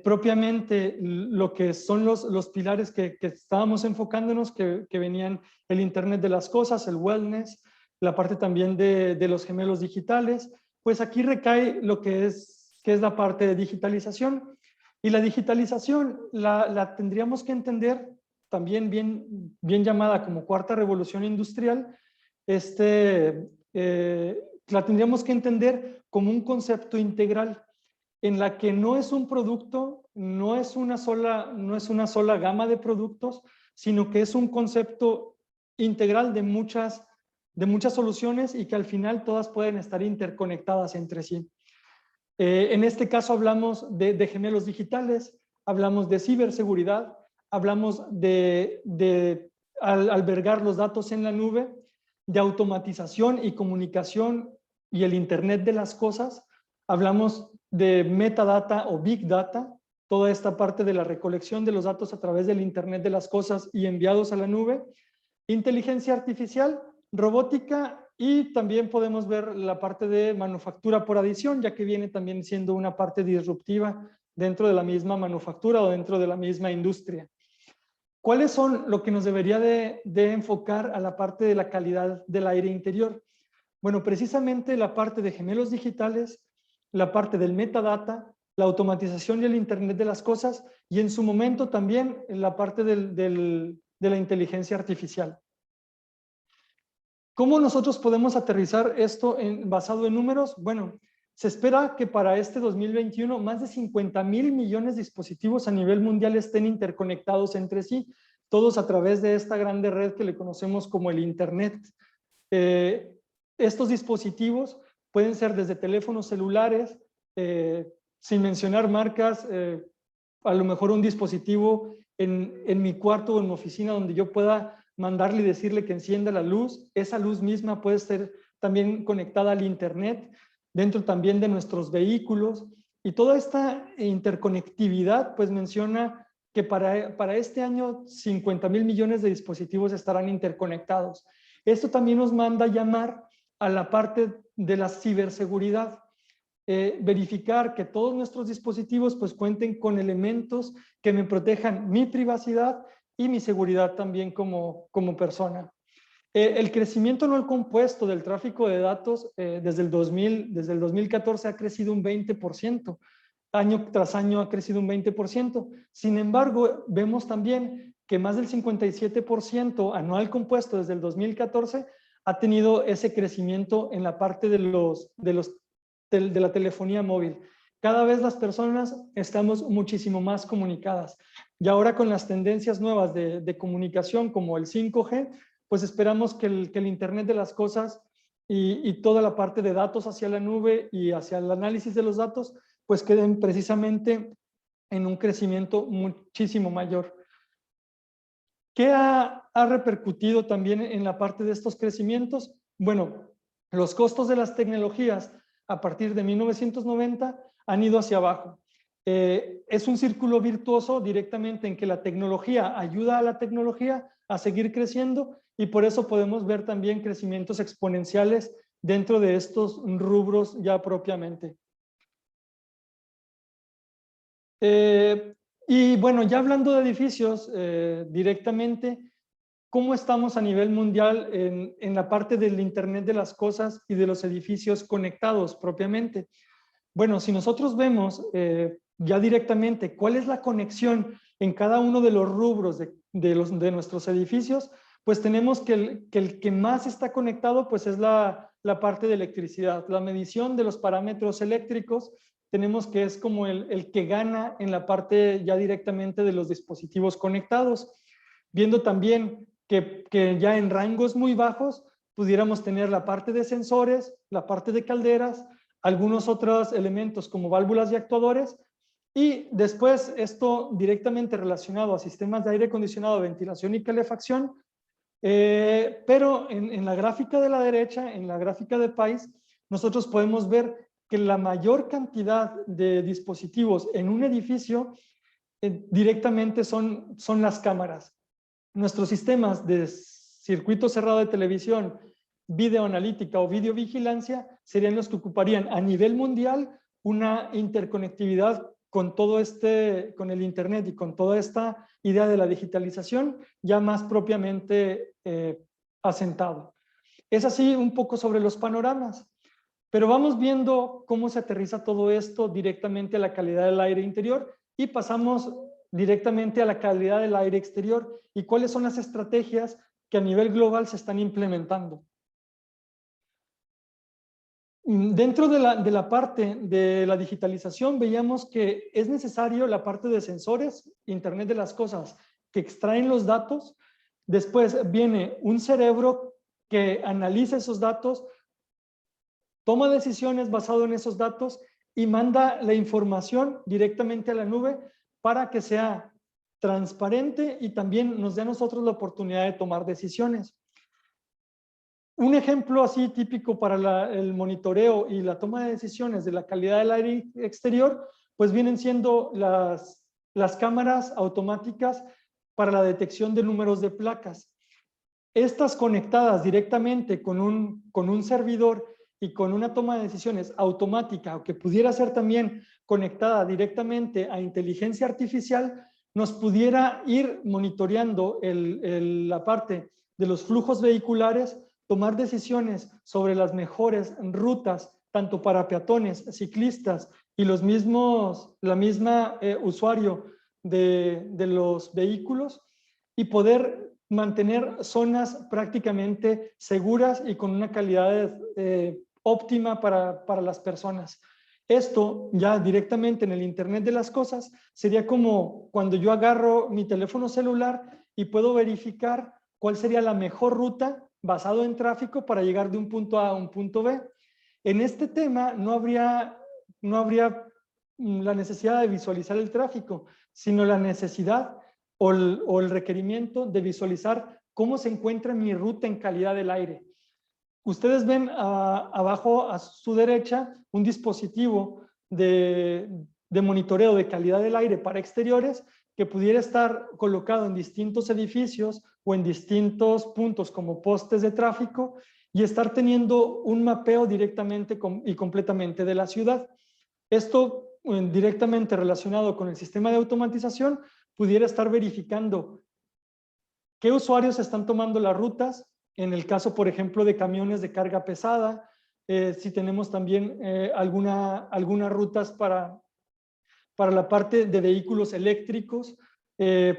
propiamente lo que son los pilares que estábamos enfocándonos, que venían el Internet de las cosas, el wellness, la parte también de los gemelos digitales, pues aquí recae lo que es la parte de digitalización. Y la digitalización la tendríamos que entender también bien llamada como cuarta revolución industrial. La tendríamos que entender como un concepto integral en la que no es un producto, no es una sola gama de productos, sino que es un concepto integral de muchas soluciones y que al final todas pueden estar interconectadas entre sí. En este caso hablamos de gemelos digitales, hablamos de ciberseguridad, hablamos de albergar los datos en la nube, de automatización y comunicación y el Internet de las cosas, hablamos de metadata o big data, toda esta parte de la recolección de los datos a través del Internet de las cosas y enviados a la nube, inteligencia artificial, robótica y también podemos ver la parte de manufactura por adición, ya que viene también siendo una parte disruptiva dentro de la misma manufactura o dentro de la misma industria. ¿Cuáles son lo que nos debería de enfocar a la parte de la calidad del aire interior? Bueno, precisamente la parte de gemelos digitales, la parte del metadata, la automatización y el Internet de las cosas y en su momento también la parte de la inteligencia artificial. ¿Cómo nosotros podemos aterrizar esto basado en números? Bueno, se espera que para este 2021 más de 50,000 millones de dispositivos a nivel mundial estén interconectados entre sí, todos a través de esta grande red que le conocemos como el Internet. Estos dispositivos pueden ser desde teléfonos celulares, sin mencionar marcas, a lo mejor un dispositivo en mi cuarto o en mi oficina donde yo pueda mandarle y decirle que encienda la luz. Esa luz misma puede ser también conectada al Internet, dentro también de nuestros vehículos. Y toda esta interconectividad pues menciona que para este año 50,000 millones de dispositivos estarán interconectados. Esto también nos manda a llamar a la parte de la ciberseguridad. Verificar que todos nuestros dispositivos pues cuenten con elementos que me protejan mi privacidad y mi seguridad también como persona. El crecimiento anual compuesto del tráfico de datos desde el 2014 ha crecido un 20%, año tras año ha crecido un 20%. Sin embargo, vemos también que más del 57% anual compuesto desde el 2014 ha tenido ese crecimiento en la parte de la telefonía móvil. Cada vez las personas estamos muchísimo más comunicadas. Y ahora con las tendencias nuevas de comunicación como el 5G, pues esperamos que el Internet de las cosas y toda la parte de datos hacia la nube y hacia el análisis de los datos, pues queden precisamente en un crecimiento muchísimo mayor. ¿Qué ha repercutido también en la parte de estos crecimientos? Bueno, los costos de las tecnologías a partir de 1990 han ido hacia abajo. Es un círculo virtuoso directamente en que la tecnología ayuda a la tecnología a seguir creciendo y por eso podemos ver también crecimientos exponenciales dentro de estos rubros ya propiamente. Y bueno, ya hablando de edificios directamente, ¿cómo estamos a nivel mundial en la parte del Internet de las cosas y de los edificios conectados propiamente? Bueno, si nosotros vemos ya directamente cuál es la conexión en cada uno de los rubros de nuestros edificios, pues tenemos que el que más está conectado pues es la parte de electricidad. La medición de los parámetros eléctricos tenemos que es como el que gana en la parte ya directamente de los dispositivos conectados. Viendo también que ya en rangos muy bajos pudiéramos tener la parte de sensores, la parte de calderas, algunos otros elementos como válvulas y actuadores, y después esto directamente relacionado a sistemas de aire acondicionado, ventilación y calefacción, pero en la gráfica de la derecha, en la gráfica de país, nosotros podemos ver que la mayor cantidad de dispositivos en un edificio directamente son las cámaras. Nuestros sistemas de circuito cerrado de televisión videoanalítica o videovigilancia serían los que ocuparían a nivel mundial una interconectividad con con el Internet y con toda esta idea de la digitalización ya más propiamente asentado. Es así un poco sobre los panoramas, pero vamos viendo cómo se aterriza todo esto directamente a la calidad del aire interior y pasamos directamente a la calidad del aire exterior y cuáles son las estrategias que a nivel global se están implementando. Dentro de la parte de la digitalización veíamos que es necesario la parte de sensores, Internet de las cosas, que extraen los datos. Después viene un cerebro que analiza esos datos, toma decisiones basado en esos datos y manda la información directamente a la nube para que sea transparente y también nos dé a nosotros la oportunidad de tomar decisiones. Un ejemplo así típico para el monitoreo y la toma de decisiones de la calidad del aire exterior, pues vienen siendo las cámaras automáticas para la detección de números de placas. Estas conectadas directamente con un servidor y con una toma de decisiones automática, o que pudiera ser también conectada directamente a inteligencia artificial, nos pudiera ir monitoreando la parte de los flujos vehiculares, tomar decisiones sobre las mejores rutas, tanto para peatones, ciclistas y la misma usuario de los vehículos, y poder mantener zonas prácticamente seguras y con una calidad óptima para las personas. Esto ya directamente en el Internet de las cosas sería como cuando yo agarro mi teléfono celular y puedo verificar cuál sería la mejor ruta basado en tráfico para llegar de un punto A a un punto B. En este tema no habría la necesidad de visualizar el tráfico, sino la necesidad o el requerimiento de visualizar cómo se encuentra mi ruta en calidad del aire. Ustedes ven abajo a su derecha un dispositivo de monitoreo de calidad del aire para exteriores que pudiera estar colocado en distintos edificios o en distintos puntos como postes de tráfico y estar teniendo un mapeo directamente y completamente de la ciudad. Esto directamente relacionado con el sistema de automatización pudiera estar verificando qué usuarios están tomando las rutas, en el caso, por ejemplo, de camiones de carga pesada, si tenemos también algunas rutas para la parte de vehículos eléctricos,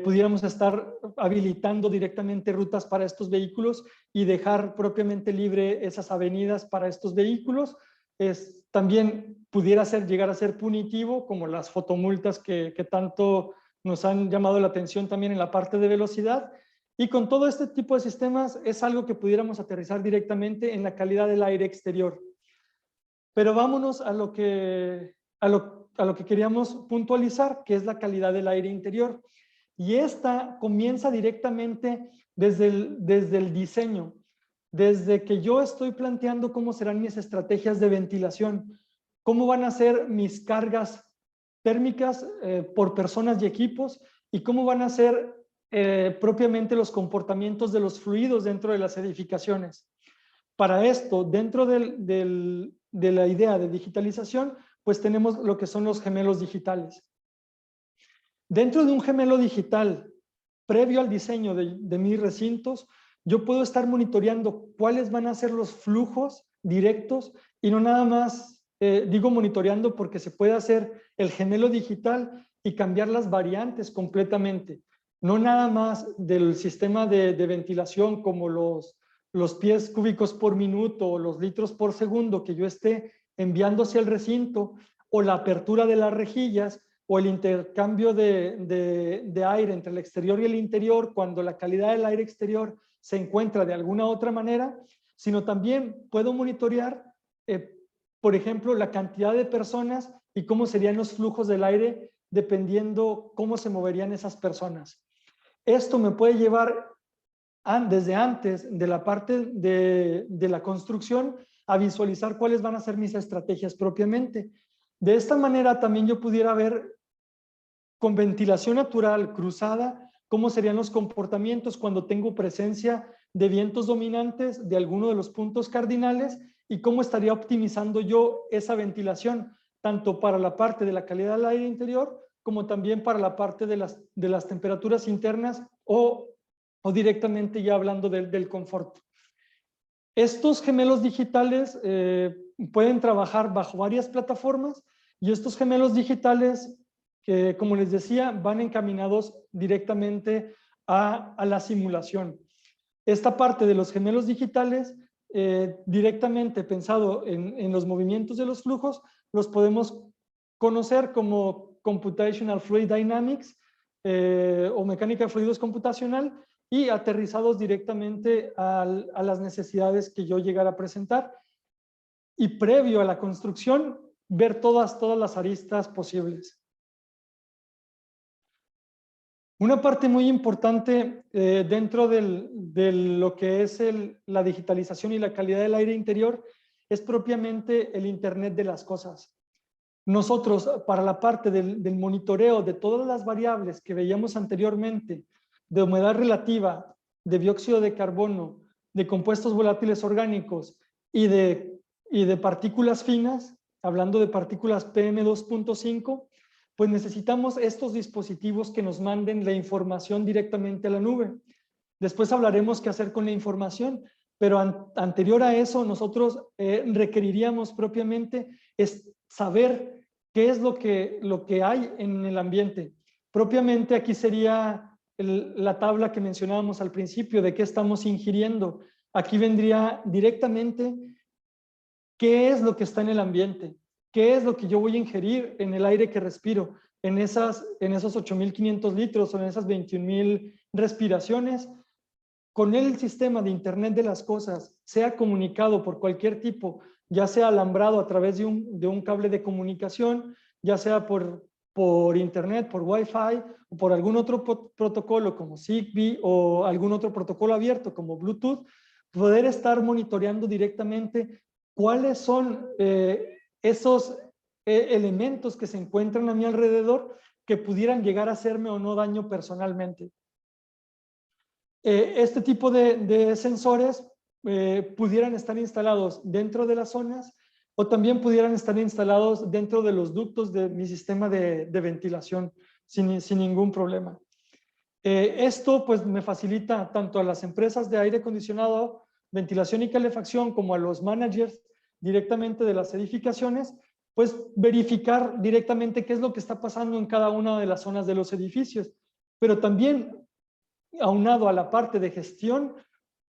pudiéramos estar habilitando directamente rutas para estos vehículos y dejar propiamente libre esas avenidas para estos vehículos. También pudiera llegar a ser punitivo, como las fotomultas que tanto nos han llamado la atención también en la parte de velocidad. Y con todo este tipo de sistemas es algo que pudiéramos aterrizar directamente en la calidad del aire exterior. Pero vámonos a lo que queríamos puntualizar, que es la calidad del aire interior. Y esta comienza directamente desde el diseño, desde que yo estoy planteando cómo serán mis estrategias de ventilación, cómo van a ser mis cargas térmicas por personas y equipos, y cómo van a ser propiamente los comportamientos de los fluidos dentro de las edificaciones. Para esto, dentro de la idea de digitalización, pues tenemos lo que son los gemelos digitales. Dentro de un gemelo digital, previo al diseño de mis recintos, yo puedo estar monitoreando cuáles van a ser los flujos directos y no nada más, digo monitoreando porque se puede hacer el gemelo digital y cambiar las variantes completamente. No nada más del sistema de ventilación como los pies cúbicos por minuto o los litros por segundo que yo esté enviando hacia el recinto, o la apertura de las rejillas, o el intercambio de aire entre el exterior y el interior cuando la calidad del aire exterior se encuentra de alguna otra manera, sino también puedo monitorear, por ejemplo, la cantidad de personas y cómo serían los flujos del aire dependiendo cómo se moverían esas personas. Esto me puede llevar desde antes de la parte de la construcción a visualizar cuáles van a ser mis estrategias propiamente. De esta manera también yo pudiera ver con ventilación natural cruzada cómo serían los comportamientos cuando tengo presencia de vientos dominantes de alguno de los puntos cardinales y cómo estaría optimizando yo esa ventilación, tanto para la parte de la calidad del aire interior como también para la parte de las temperaturas internas o directamente ya hablando del confort. Estos gemelos digitales pueden trabajar bajo varias plataformas y estos gemelos digitales, como les decía, van encaminados directamente a la simulación. Esta parte de los gemelos digitales, directamente pensado en los movimientos de los flujos, los podemos conocer como Computational Fluid Dynamics o mecánica de fluidos computacional, y aterrizados directamente a las necesidades que yo llegara a presentar. Y previo a la construcción, ver todas las aristas posibles. Una parte muy importante dentro de lo que es la digitalización y la calidad del aire interior es propiamente el Internet de las cosas. Nosotros, para la parte del monitoreo de todas las variables que veíamos anteriormente, de humedad relativa, de dióxido de carbono, de compuestos volátiles orgánicos y de partículas finas, hablando de partículas PM2.5, pues necesitamos estos dispositivos que nos manden la información directamente a la nube. Después hablaremos qué hacer con la información, pero anterior a eso nosotros requeriríamos propiamente saber qué es lo que hay en el ambiente. Propiamente aquí sería la tabla que mencionábamos al principio de qué estamos ingiriendo. Aquí vendría directamente qué es lo que está en el ambiente, qué es lo que yo voy a ingerir en el aire que respiro, en esos 8.500 litros o en esas 21.000 respiraciones. Con el sistema de Internet de las cosas, sea comunicado por cualquier tipo, ya sea alambrado a través de un cable de comunicación, ya sea por Internet, por Wi-Fi, o por algún otro protocolo como Zigbee o algún otro protocolo abierto como Bluetooth, poder estar monitoreando directamente cuáles son esos elementos que se encuentran a mi alrededor que pudieran llegar a hacerme o no daño personalmente. Este tipo de sensores pudieran estar instalados dentro de las zonas o también pudieran estar instalados dentro de los ductos de mi sistema de ventilación sin ningún problema. Esto pues me facilita tanto a las empresas de aire acondicionado, ventilación y calefacción como a los managers directamente de las edificaciones, pues verificar directamente qué es lo que está pasando en cada una de las zonas de los edificios, pero también aunado a la parte de gestión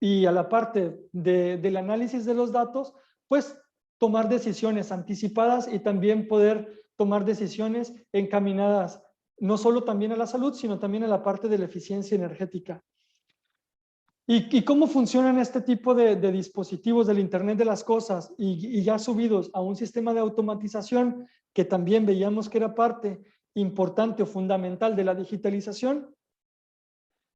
y a la parte del análisis de los datos, pues tomar decisiones anticipadas y también poder tomar decisiones encaminadas no solo también a la salud, sino también a la parte de la eficiencia energética. ¿Y cómo funcionan este tipo de dispositivos del Internet de las cosas y ya subidos a un sistema de automatización que también veíamos que era parte importante o fundamental de la digitalización?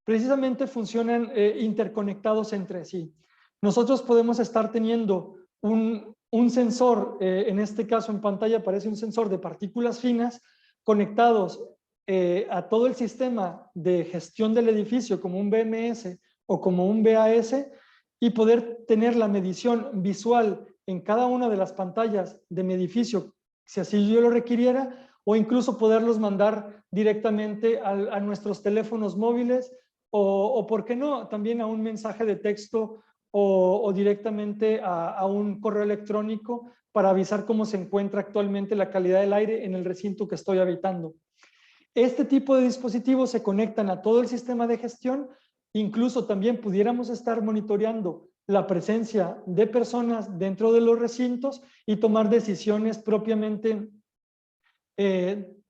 Precisamente funcionan interconectados entre sí. Nosotros podemos estar teniendo un sensor, en este caso en pantalla aparece un sensor de partículas finas, conectados a todo el sistema de gestión del edificio como un BMS o como un BAS, y poder tener la medición visual en cada una de las pantallas de mi edificio, si así yo lo requiriera, o incluso poderlos mandar directamente a nuestros teléfonos móviles o ¿por qué no? También a un mensaje de texto o directamente a un correo electrónico para avisar cómo se encuentra actualmente la calidad del aire en el recinto que estoy habitando. Este tipo de dispositivos se conectan a todo el sistema de gestión. Incluso también pudiéramos estar monitoreando la presencia de personas dentro de los recintos y tomar decisiones propiamente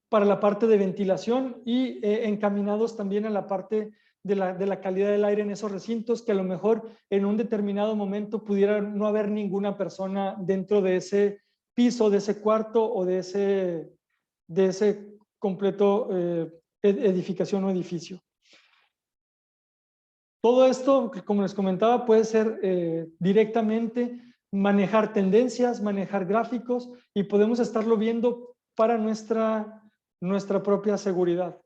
para la parte de ventilación y encaminados también a la parte de la calidad del aire en esos recintos, que a lo mejor en un determinado momento pudiera no haber ninguna persona dentro de ese piso, de ese cuarto o de ese completo edificación o edificio. Todo esto, como les comentaba, puede ser directamente manejar tendencias, manejar gráficos, y podemos estarlo viendo para nuestra propia seguridad.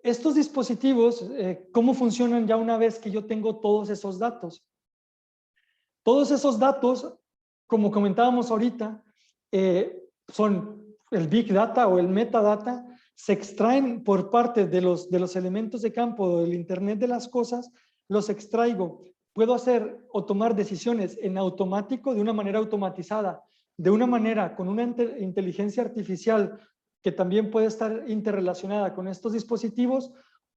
estos dispositivos, ¿cómo funcionan ya una vez que yo tengo todos esos datos? Todos esos datos, como comentábamos ahorita, son el Big Data o el Metadata, se extraen por parte de los elementos de campo del Internet de las cosas, los extraigo. Puedo hacer o tomar decisiones en automático, de una manera automatizada, de una manera con una inteligencia artificial que también puede estar interrelacionada con estos dispositivos,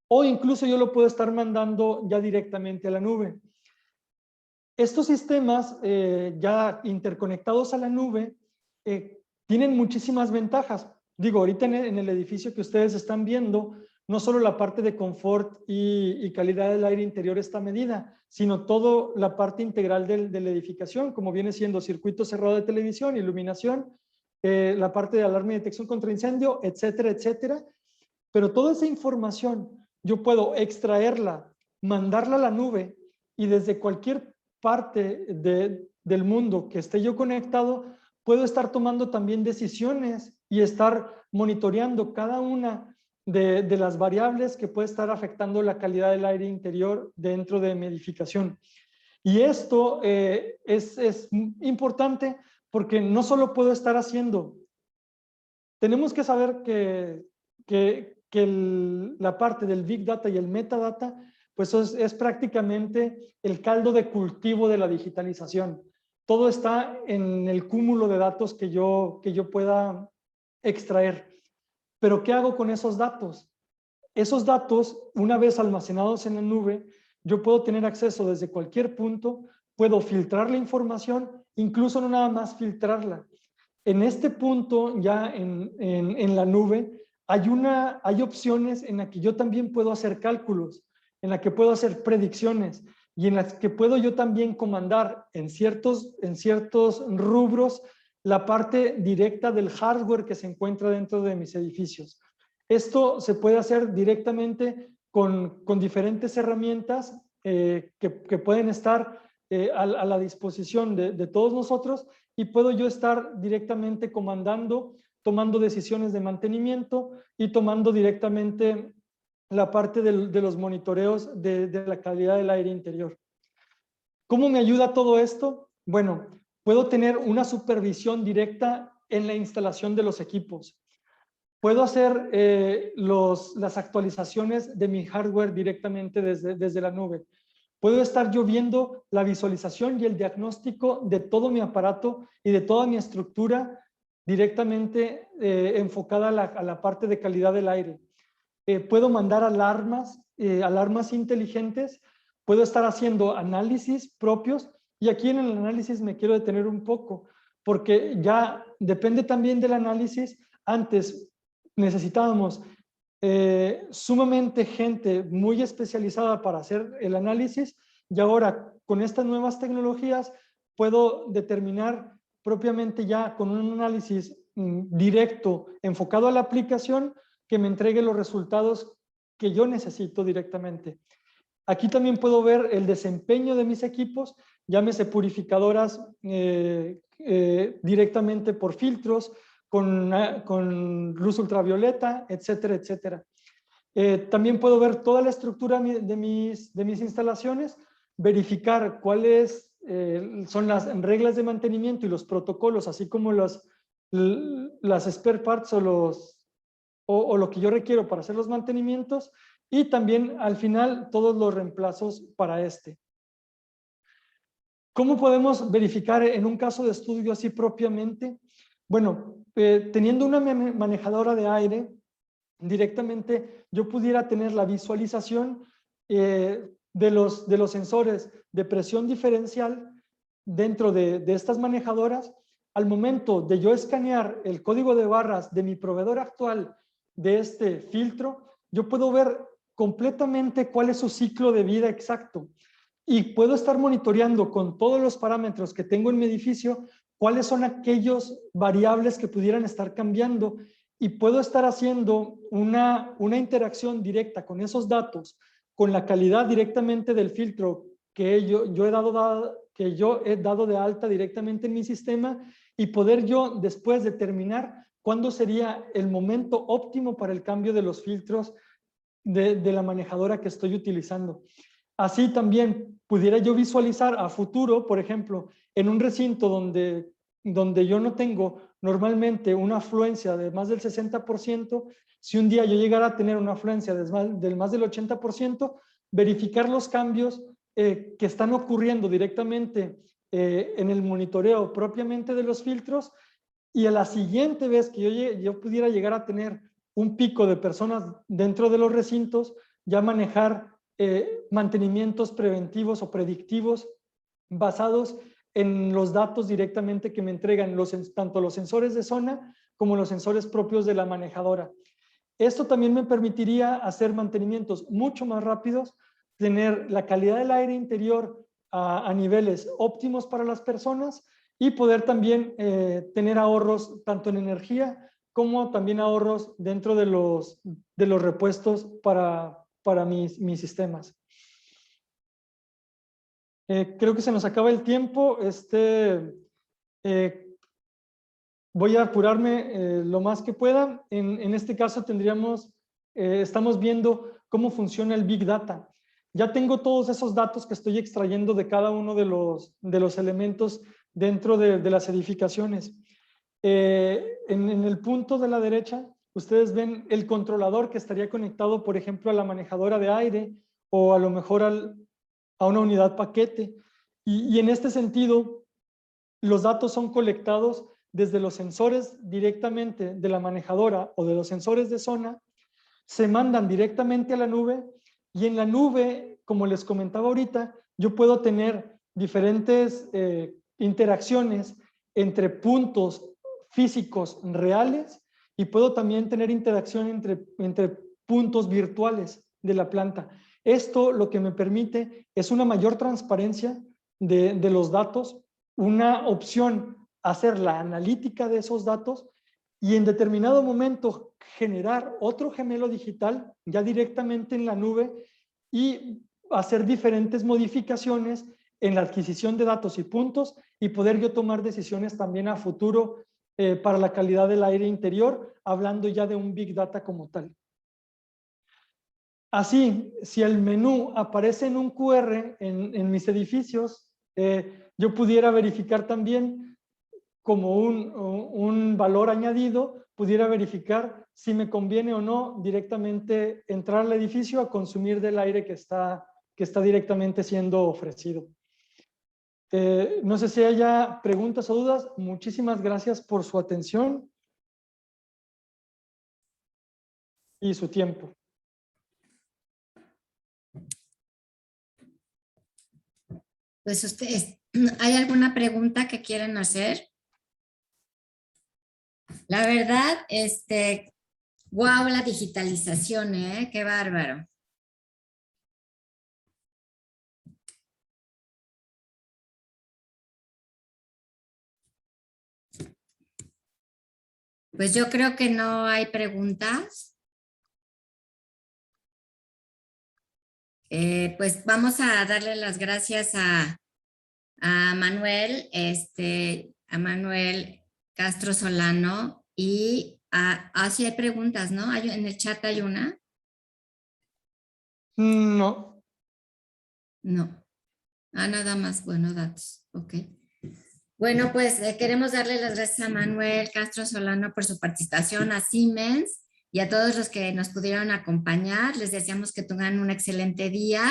o incluso yo lo puedo estar mandando ya directamente a la nube. Estos sistemas ya interconectados a la nube tienen muchísimas ventajas. Digo, ahorita en el edificio que ustedes están viendo, no solo la parte de confort y calidad del aire interior está medida, sino toda la parte integral de la edificación, como viene siendo circuito cerrado de televisión, iluminación, la parte de alarma y detección contra incendio, etcétera, etcétera. Pero toda esa información yo puedo extraerla, mandarla a la nube y desde cualquier parte del mundo que esté yo conectado, puedo estar tomando también decisiones y estar monitoreando cada una de las variables que puede estar afectando la calidad del aire interior dentro de mi edificación. Y esto es importante porque no solo puedo estar haciendo, tenemos que saber que la parte del Big Data y el Metadata, pues es prácticamente el caldo de cultivo de la digitalización. Todo está en el cúmulo de datos que yo pueda extraer. Pero ¿qué hago con esos datos? Esos datos, una vez almacenados en la nube, yo puedo tener acceso desde cualquier punto, puedo filtrar la información, incluso no nada más filtrarla. En este punto, ya en la nube, hay opciones en las que yo también puedo hacer cálculos, en las que puedo hacer predicciones y en las que puedo yo también comandar en ciertos rubros la parte directa del hardware que se encuentra dentro de mis edificios. Esto se puede hacer directamente con diferentes herramientas que pueden estar a la disposición de todos nosotros, y puedo yo estar directamente comandando, tomando decisiones de mantenimiento y tomando directamente la parte de los monitoreos de la calidad del aire interior. ¿Cómo me ayuda todo esto? Bueno, puedo tener una supervisión directa en la instalación de los equipos. Puedo hacer las actualizaciones de mi hardware directamente desde la nube. Puedo estar yo viendo la visualización y el diagnóstico de todo mi aparato y de toda mi estructura directamente enfocada a la parte de calidad del aire. Puedo mandar alarmas inteligentes. Puedo estar haciendo análisis propios, y aquí en el análisis me quiero detener un poco, porque ya depende también del análisis. Antes necesitábamos sumamente gente muy especializada para hacer el análisis, y ahora con estas nuevas tecnologías puedo determinar propiamente ya con un análisis directo enfocado a la aplicación que me entregue los resultados que yo necesito directamente. Aquí también puedo ver el desempeño de mis equipos, llámese purificadoras directamente por filtros, con luz ultravioleta, etcétera, etcétera. También puedo ver toda la estructura de mis instalaciones, verificar cuáles son las reglas de mantenimiento y los protocolos, así como las spare parts o lo que yo requiero para hacer los mantenimientos, y también al final todos los reemplazos para este. ¿Cómo podemos verificar en un caso de estudio así propiamente? Bueno, teniendo una manejadora de aire, directamente yo pudiera tener la visualización de los sensores de presión diferencial dentro de estas manejadoras. Al momento de yo escanear el código de barras de mi proveedor actual de este filtro, yo puedo ver completamente cuál es su ciclo de vida exacto, y puedo estar monitoreando con todos los parámetros que tengo en mi edificio cuáles son aquellos variables que pudieran estar cambiando, y puedo estar haciendo una interacción directa con esos datos, con la calidad directamente del filtro que yo he dado de alta directamente en mi sistema, y poder yo después determinar cuándo sería el momento óptimo para el cambio de los filtros de la manejadora que estoy utilizando. Así también pudiera yo visualizar a futuro, por ejemplo, en un recinto donde yo no tengo normalmente una afluencia de más del 60%, si un día yo llegara a tener una afluencia del más del 80%, verificar los cambios que están ocurriendo directamente en el monitoreo propiamente de los filtros, y a la siguiente vez que yo pudiera llegar a tener un pico de personas dentro de los recintos, ya manejar mantenimientos preventivos o predictivos basados en los datos directamente que me entregan tanto los sensores de zona como los sensores propios de la manejadora. Esto también me permitiría hacer mantenimientos mucho más rápidos, tener la calidad del aire interior a niveles óptimos para las personas y poder también tener ahorros tanto en energía como también ahorros dentro de los repuestos para mis sistemas. Creo que se nos acaba el tiempo. Voy a apurarme lo más que pueda. En este caso estamos viendo cómo funciona el Big Data. Ya tengo todos esos datos que estoy extrayendo de cada uno de los elementos dentro de las edificaciones. En el punto de la derecha, ustedes ven el controlador que estaría conectado, por ejemplo, a la manejadora de aire o a lo mejor a una unidad paquete. Y en este sentido, los datos son colectados desde los sensores directamente de la manejadora o de los sensores de zona, se mandan directamente a la nube, y en la nube, como les comentaba ahorita, yo puedo tener diferentes interacciones entre puntos físicos reales, y puedo también tener interacción entre puntos virtuales de la planta. Esto lo que me permite es una mayor transparencia de los datos, una opción hacer la analítica de esos datos y en determinado momento generar otro gemelo digital ya directamente en la nube y hacer diferentes modificaciones en la adquisición de datos y puntos, y poder yo tomar decisiones también a futuro para la calidad del aire interior, hablando ya de un Big Data como tal. Así, si el menú aparece en un QR en mis edificios, yo pudiera verificar también como un valor añadido, pudiera verificar si me conviene o no directamente entrar al edificio a consumir del aire que está directamente siendo ofrecido. No sé si haya preguntas o dudas. Muchísimas gracias por su atención y su tiempo. Pues ustedes, ¿hay alguna pregunta que quieren hacer? La verdad, wow, la digitalización, ¿eh? Qué bárbaro. Pues yo creo que no hay preguntas. Pues vamos a darle las gracias a Manuel, a Manuel Castro Solano, y sí hay preguntas, ¿no? En el chat hay una. No. No. Nada más, bueno, datos. Ok. Bueno, pues queremos darle las gracias a Manuel Castro Solano por su participación, a Siemens y a todos los que nos pudieron acompañar. Les deseamos que tengan un excelente día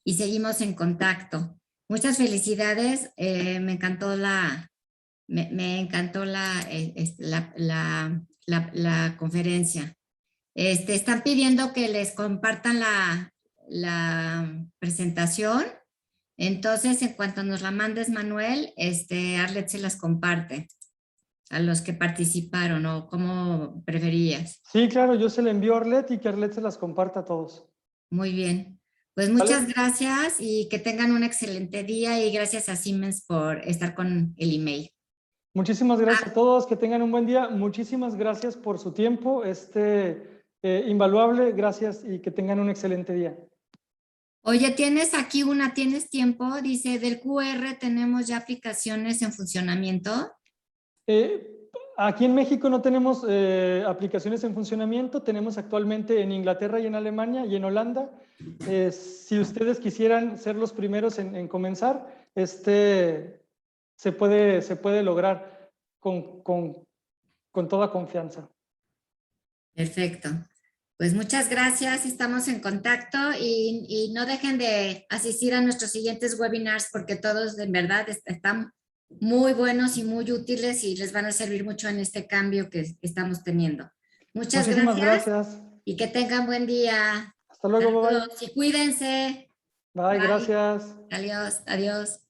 y seguimos en contacto. Muchas felicidades. Me encantó la conferencia. Están pidiendo que les compartan la presentación. Entonces, en cuanto nos la mandes, Manuel, Arlet se las comparte a los que participaron, o como preferías. Sí, claro, yo se la envío a Arlet y que Arlet se las comparta a todos. Muy bien. Pues muchas gracias y que tengan un excelente día, y gracias a Siemens por estar con el email. Muchísimas gracias a todos, que tengan un buen día. Muchísimas gracias por su tiempo, invaluable. Gracias y que tengan un excelente día. Oye, tienes aquí ¿tienes tiempo? Dice, del QR tenemos ya aplicaciones en funcionamiento. Aquí en México no tenemos aplicaciones en funcionamiento, tenemos actualmente en Inglaterra y en Alemania y en Holanda. Si ustedes quisieran ser los primeros en comenzar, se puede lograr con toda confianza. Perfecto. Pues muchas gracias, estamos en contacto y no dejen de asistir a nuestros siguientes webinars porque todos en verdad están muy buenos y muy útiles y les van a servir mucho en este cambio que estamos teniendo. Muchas Muchísimas gracias gracias. y que tengan buen día. Hasta luego, bye. Saludos y cuídense. Bye, Bye. gracias. Adiós, adiós.